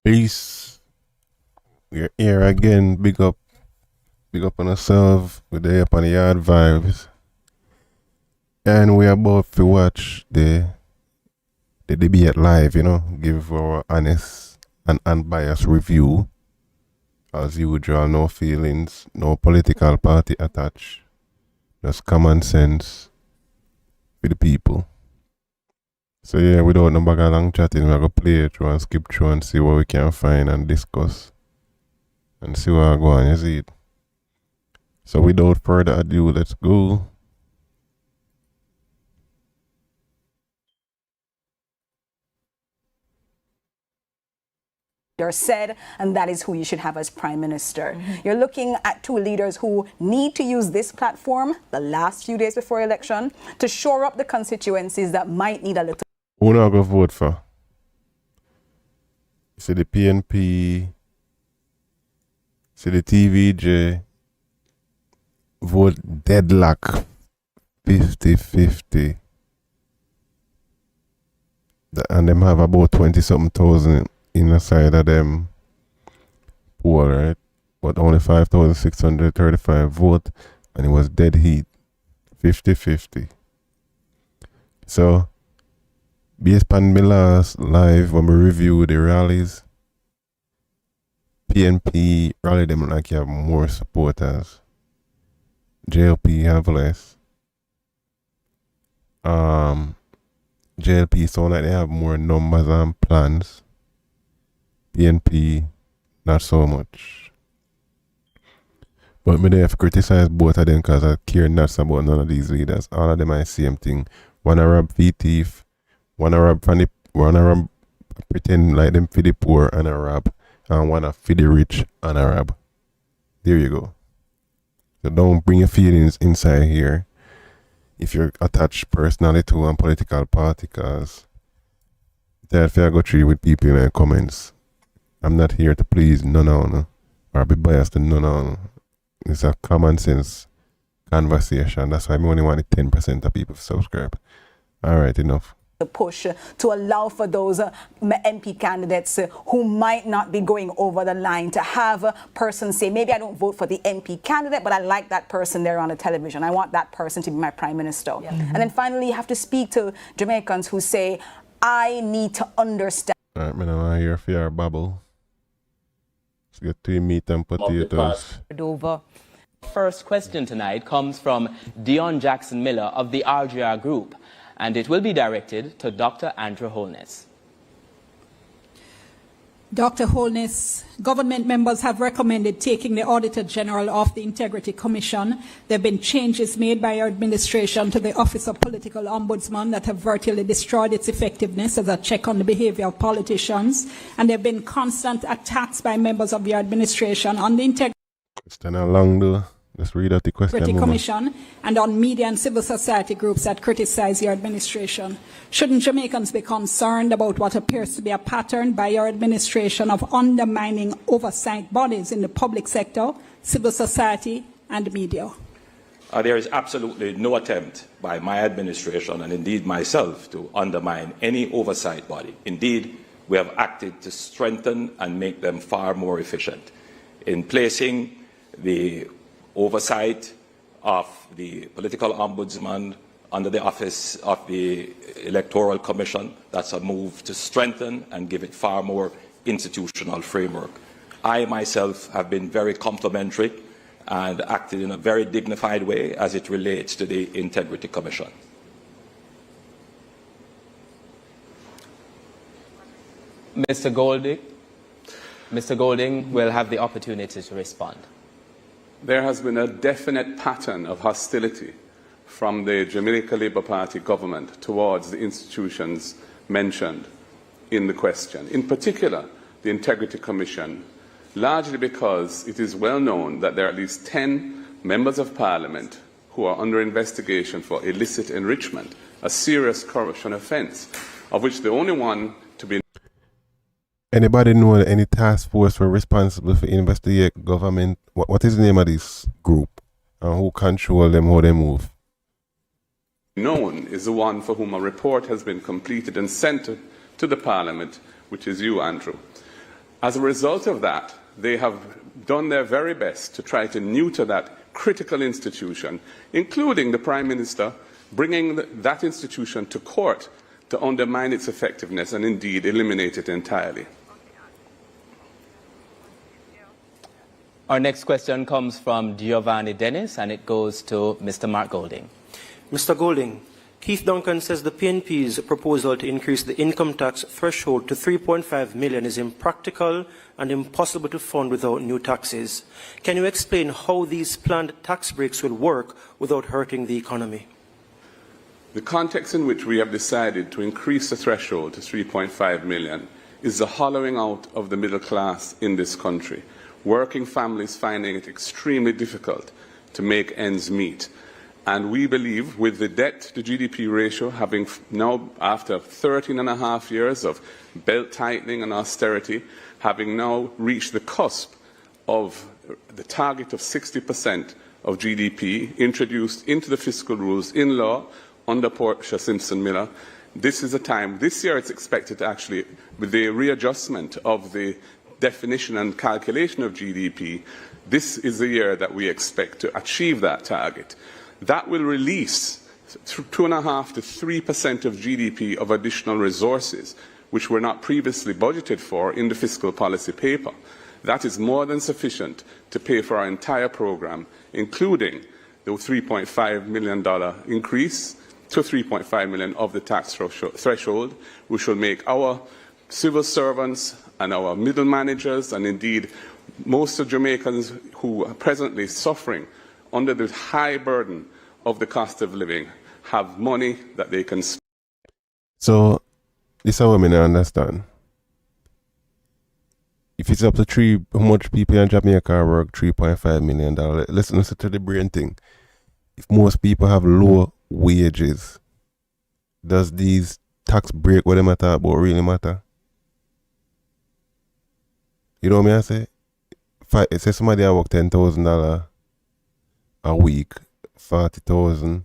Peace. We're here again. Big up on ourselves. We're there up on the yard vibes. And we're about to watch the debate live, give our honest and unbiased review. As usual, no feelings, no political party attached. Just common sense for the people. So yeah, without no bag of long chatting, we're going to play it through and skip through and see what we can find and discuss. And see what go on, you see it. So without further ado, let's go. Said, and that is who you should have as Prime Minister. You're looking at two leaders who need to use this platform the last few days before election to shore up the constituencies that might need a little. Who not go vote for? You see the PNP, see the TVJ, vote deadlock 50-50. And them have about 20-something thousand in the side of them poor, right? But only 5,635 vote, and it was dead heat, 50-50. So, based on my last live when we review the rallies, PNP rally them like you have more supporters. JLP have less. JLP sound like they have more numbers and plans. PNP, not so much. But me they have criticized both of them because I care not about none of these leaders. All of them are the same thing. One a rob for thief, one a rob pretend like them for the poor and a rob, and one a for the rich and a rob. There you go. So don't bring your feelings inside here if you're attached personally to one political party, because that fair go through with people in the comments. I'm not here to please none or be biased to none. It's a common sense conversation. That's why I only want 10% of people to subscribe. Alright, enough. The push to allow for those MP candidates who might not be going over the line to have a person say, maybe I don't vote for the MP candidate, but I like that person there on the television. I want that person to be my Prime Minister. Yeah. And then finally, you have to speak to Jamaicans who say, I need to understand. Alright, I don't want to hear fear bubble. Let's get to meat and potatoes. First question tonight comes from Dion Jackson Miller of the RGR Group, and it will be directed to Dr. Andrew Holness. Dr. Holness, government members have recommended taking the Auditor General off the Integrity Commission. There have been changes made by your administration to the Office of Political Ombudsman that have virtually destroyed its effectiveness as a check on the behavior of politicians. And there have been constant attacks by members of your administration on the Integrity Let's read out the question. Commission and on media and civil society groups that criticize your administration. Shouldn't Jamaicans be concerned about what appears to be a pattern by your administration of undermining oversight bodies in the public sector, civil society, and media? There is absolutely no attempt by my administration and indeed myself to undermine any oversight body. Indeed, we have acted to strengthen and make them far more efficient in placing the oversight of the political ombudsman under the office of the Electoral Commission. That's a move to strengthen and give it far more institutional framework. I myself have been very complimentary and acted in a very dignified way as it relates to the Integrity Commission. Mr. Golding will have the opportunity to respond. There has been a definite pattern of hostility from the Jamaica Labour Party government towards the institutions mentioned in the question, in particular the Integrity Commission, largely because it is well known that there are at least 10 members of Parliament who are under investigation for illicit enrichment, a serious corruption offence, of which the only one to be... Anybody know any task force were responsible for investigate government? What is the name of this group? And who control them, how they move? known is the one for whom a report has been completed and sent to the Parliament, which is you, Andrew. As a result of that, they have done their very best to try to neuter that critical institution, including the Prime Minister bringing that institution to court to undermine its effectiveness and indeed eliminate it entirely. Our next question comes from Giovanni Dennis, and it goes to Mr. Mark Golding. Mr. Golding, Keith Duncan says the PNP's proposal to increase the income tax threshold to 3.5 million is impractical and impossible to fund without new taxes. Can you explain how these planned tax breaks will work without hurting the economy? The context in which we have decided to increase the threshold to 3.5 million is the hollowing out of the middle class in this country. Working families finding it extremely difficult to make ends meet. And we believe with the debt to GDP ratio having now, after 13 and a half years of belt tightening and austerity, having now reached the cusp of the target of 60% of GDP introduced into the fiscal rules in law under Portia Simpson Miller, this is a time, this year it's expected to actually, with the readjustment of the definition and calculation of GDP, this is the year that we expect to achieve that target. That will release 2.5% to 3% of GDP of additional resources, which were not previously budgeted for in the fiscal policy paper. That is more than sufficient to pay for our entire program, including the $3.5 million increase to 3.5 million of the tax threshold, which will make our civil servants and our middle managers, and indeed most of Jamaicans who are presently suffering under the high burden of the cost of living, have money that they can spend. So, this is how I understand. If it's up to how much people in Jamaica work, $3.5 million. Listen to the brain thing. If most people have low wages, does these tax break what they matter about really matter? You know what I say? If say somebody I work $10,000 a week, 40,000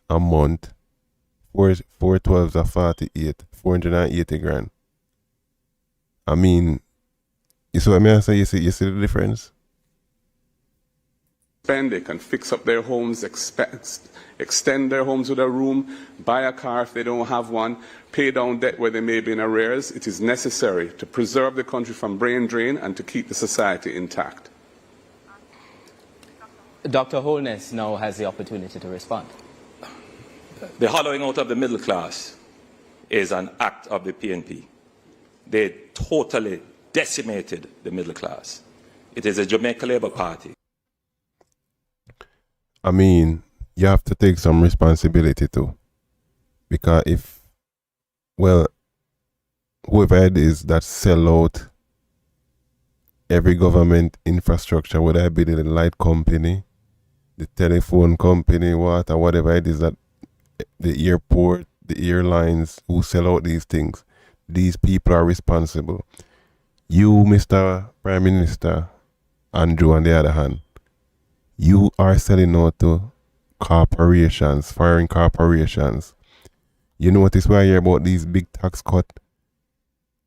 a month, 412s are 48, 480 grand. I mean, you see what I say? You see the difference? They can fix up their homes, extend their homes with a room, buy a car if they don't have one, pay down debt where they may be in arrears. It is necessary to preserve the country from brain drain and to keep the society intact. Dr. Holness now has the opportunity to respond. The hollowing out of the middle class is an act of the PNP. They totally decimated the middle class. It is a Jamaica Labour Party. I mean, you have to take some responsibility too. Because whoever it is that sell out every government infrastructure, whether it be the light company, the telephone company, whatever it is, that the airport, the airlines who sell out these things, these people are responsible. You, Mr. Prime Minister, Andrew, on the other hand, you are selling out to corporations, foreign corporations. You notice we hear about these big tax cuts,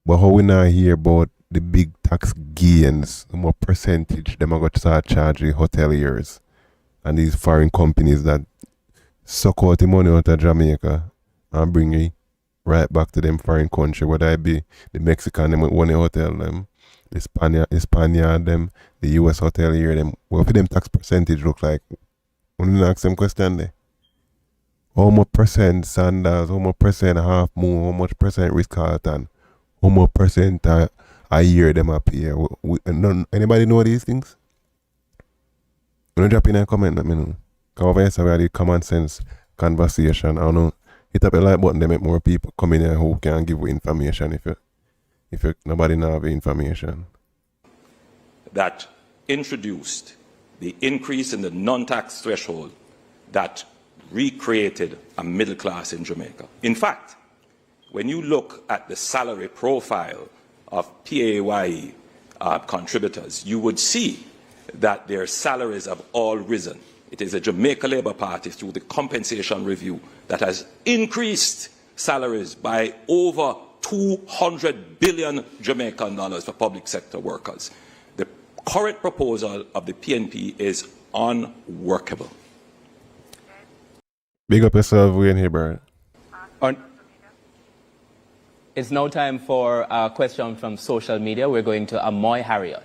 but how we not hear about the big tax gains, the more percentage them are going to start charging hoteliers and these foreign companies that suck out the money out of Jamaica and bring it right back to them foreign country, whether it be the Mexican them one hotel them, the Spaniard them, the US hotelier them. What for them tax percentage look like? When you ask them question there. How much percent Sanders, how much percent Half Moon, how much percent Ritz-Carlton, how much percent a year them up here? Anybody know these things? When you drop in a comment, let me know. Because obviously we had the common sense conversation. I don't know. Hit up a like button, they make more people come in here who can give you information if nobody now have information. That introduced the increase in the non-tax threshold that recreated a middle class in Jamaica. In fact, when you look at the salary profile of PAYE contributors, you would see that their salaries have all risen. It is a Jamaica Labour Party through the compensation review that has increased salaries by over 200 billion Jamaican dollars for public sector workers. The current proposal of the PNP is unworkable. Big up yourself, Wayne Hibbert. It's now time for a question from social media. We're going to Amoy Harriot.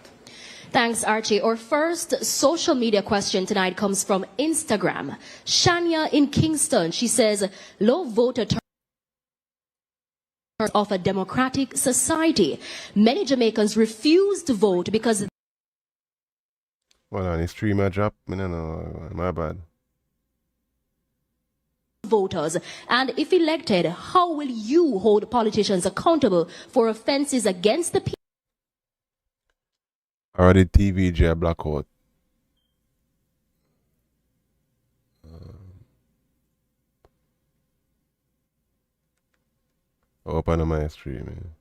Thanks, Archie. Our first social media question tonight comes from Instagram. Shania in Kingston. She says, low voter turnout of a democratic society. Many Jamaicans refuse to vote because... Well, on the streamer drop, I don't know, my bad. Voters, and if elected, how will you hold politicians accountable for offenses against the people? Or the TVJ blackout. Open on my stream.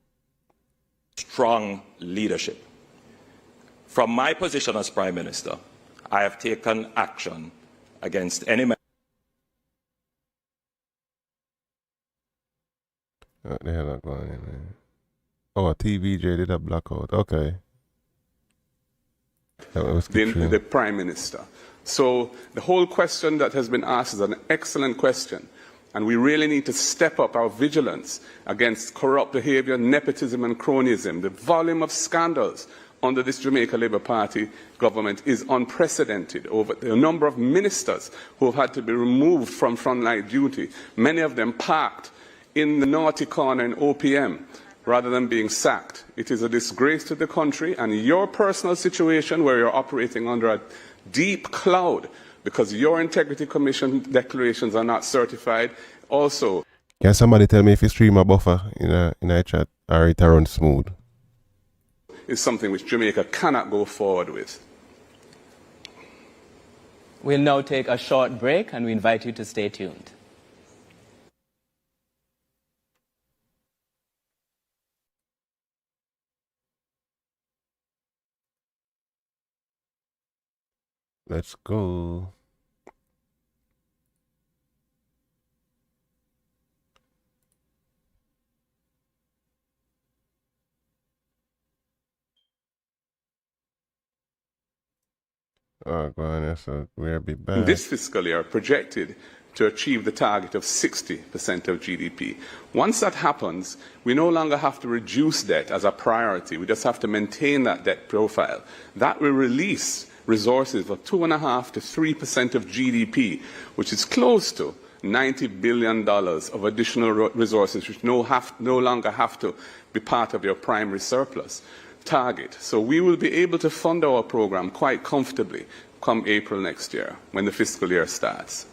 Strong leadership. From my position as Prime Minister, I have taken action against any member. What the hell is going on, man? Oh, TVJ did a blackout. Okay. The Prime Minister. So the whole question that has been asked is an excellent question. And we really need to step up our vigilance against corrupt behavior, nepotism and cronyism. The volume of scandals under this Jamaica Labour Party government is unprecedented. Over the number of ministers who have had to be removed from frontline duty, many of them parked in the naughty corner in OPM rather than being sacked. It is a disgrace to the country, and your personal situation where you're operating under a deep cloud because your Integrity Commission declarations are not certified. Also, can somebody tell me if you stream a buffer in a chat or it runs smooth? Is something which Jamaica cannot go forward with. We'll now take a short break and we invite you to stay tuned. Let's go. Oh, go on, so we'll be back. This fiscal year projected to achieve the target of 60% of GDP. Once that happens, we no longer have to reduce debt as a priority. We just have to maintain that debt profile. That will release resources of 2.5% to 3% of GDP, which is close to $90 billion of additional resources which no longer have to be part of your primary surplus target. So we will be able to fund our program quite comfortably come April next year when the fiscal year starts.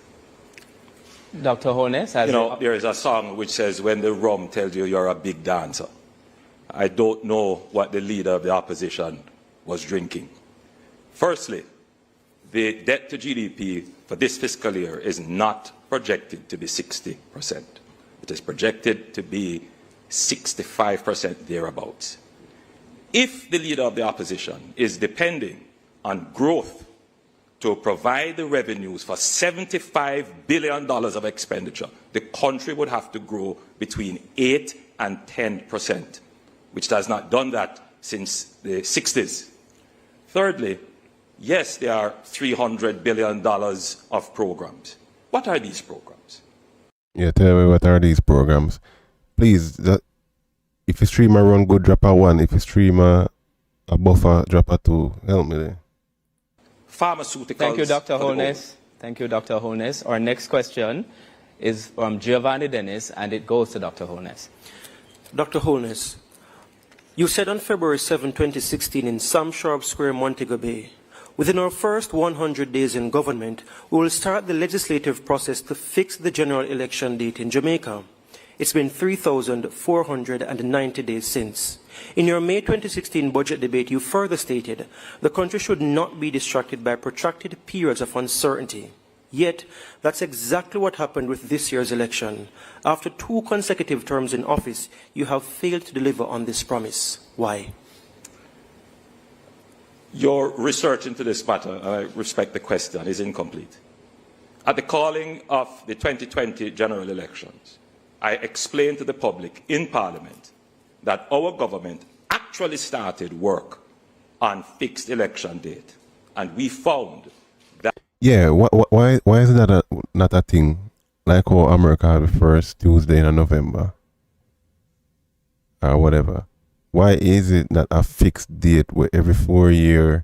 Dr. Holness, there is a song which says, when the rum tells you you're a big dancer. I don't know what the leader of the opposition was drinking. Firstly, the debt to GDP for this fiscal year is not projected to be 60%. It is projected to be 65% thereabouts. If the leader of the opposition is depending on growth to provide the revenues for $75 billion of expenditure, the country would have to grow between 8 and 10%, which has not done that since the 60s. Thirdly, yes, there are $300 billion of programs. What are these programs? Yeah, tell me what are these programs. Please, if you stream a run good, drop a 1. If you stream a buffer, drop a 2. Help me there. Pharmaceuticals. Thank you, Dr. Holness. Thank you, Dr. Holness. Our next question is from Giovanni Dennis, and it goes to Dr. Holness. Dr. Holness, you said on February 7, 2016 in Sam Sharp Square, Montego Bay, within our first 100 days in government, we will start the legislative process to fix the general election date in Jamaica. It's been 3,490 days since. In your May 2016 budget debate, you further stated the country should not be distracted by protracted periods of uncertainty. Yet, that's exactly what happened with this year's election. After 2 consecutive terms in office, you have failed to deliver on this promise. Why? Your research into this matter, and I respect the question, is incomplete. At the calling of the 2020 general elections, I explained to the public in Parliament that our government actually started work on fixed election date. And we found that... Yeah, why is that not a thing? Like how America had the first Tuesday in November or whatever. Why is it not a fixed date where every 4 years,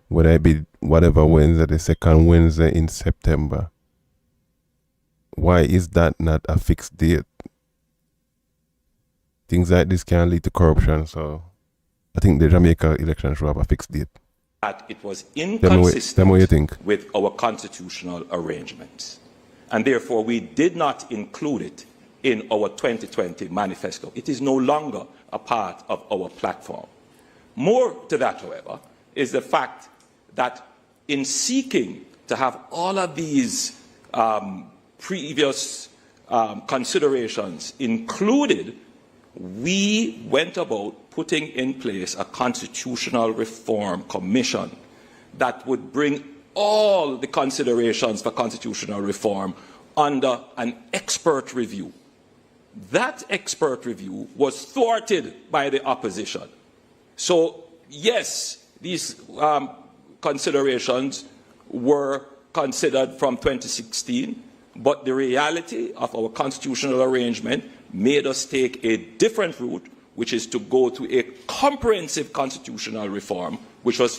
whether it be whatever Wednesday, the second Wednesday in September? Why is that not a fixed date? Things like this can lead to corruption, so I think the Jamaica election should have a fixed date. That it was inconsistent what you think. with our constitutional arrangements. And therefore, we did not include it in our 2020 manifesto. It is no longer a part of our platform. More to that, however, is the fact that in seeking to have all of these previous considerations included, we went about putting in place a constitutional reform commission that would bring all the considerations for constitutional reform under an expert review. That expert review was thwarted by the opposition. So, yes, these considerations were considered from 2016, but the reality of our constitutional arrangement made us take a different route, which is to go to a comprehensive constitutional reform, which was